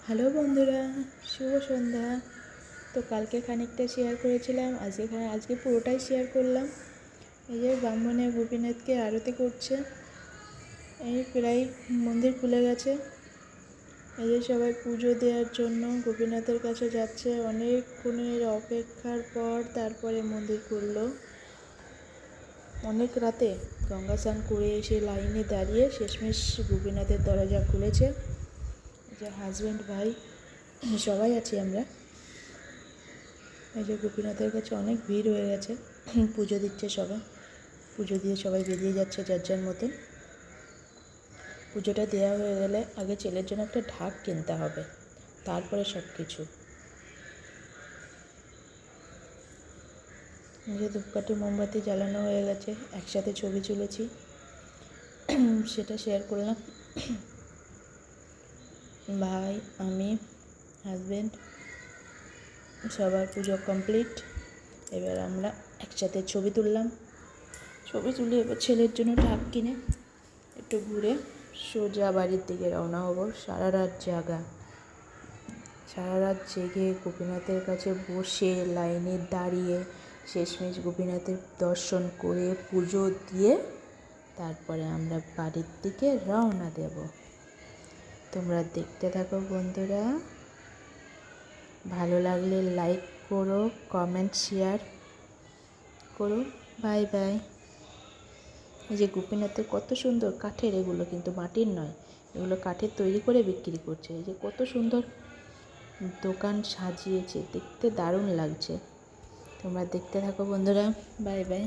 Hello বন্ধুরা, শুভ সন্ধ্যা। তো কালকে খানিকটা শেয়ার করেছিলাম, আজকে পুরোটাই শেয়ার করলাম। এই যে ব্রাহ্মণে গোপীনাথকে আরতি করছে। এই প্রায় মন্দির খুলে গেছে। এই যে সবাই পুজো দেওয়ার জন্য গোপীনাথের কাছে যাচ্ছে। অনেকক্ষণের অপেক্ষার পর তারপরে মন্দির খুললো। অনেক রাতে গঙ্গা স্নান করে এসে লাইনে দাঁড়িয়ে শেষমেশ গোপীনাথের দরজা খুলেছে। যে হাজব্যান্ড, ভাই সবাই আছি আমরা। এই যে গোপীনাথের কাছে অনেক ভিড় হয়ে গেছে। পুজো দিচ্ছে সবাই, পুজো দিয়ে সবাই বেরিয়ে যাচ্ছে যার যার মতন। পুজোটা দেওয়া হয়ে গেলে আগে ছেলের জন্য একটা ঢাক কিনতে হবে, তারপরে সব কিছু। এই যে ধূপকাঠি মোমবাতি জ্বালানো হয়ে গেছে, একসাথে ছবি তুলেছি, সেটা শেয়ার করলাম। ভাই, আমি, হাজব্যান্ড, সবার পুজো কমপ্লিট। এবার আমরা একসাথে ছবি তুললাম। ছবি তুলে এবার ছেলের জন্য ঢাক কিনে একটু ঘুরে সোজা বাড়ির দিকে রওনা হবো। সারা রাত জেগে গোপীনাথের কাছে বসে লাইনে দাঁড়িয়ে শেষমেশ গোপীনাথের দর্শন করে পুজো দিয়ে তারপরে আমরা বাড়ির দিকে রওনা দেব। তোমরা দেখতে থাকো বন্ধুরা। ভালো লাগলে লাইক করো, কমেন্ট শেয়ার করো। Bye bye. এই যে গোপীনাথের কত সুন্দর কাঠের, এগুলো কিন্তু মাটির নয়, এগুলো কাঠের তৈরি করে বিক্রি করছে। এই যে কত সুন্দর দোকান সাজিয়েছে, দেখতে দারুণ লাগছে। তোমরা দেখতে থাকো বন্ধুরা। Bye bye.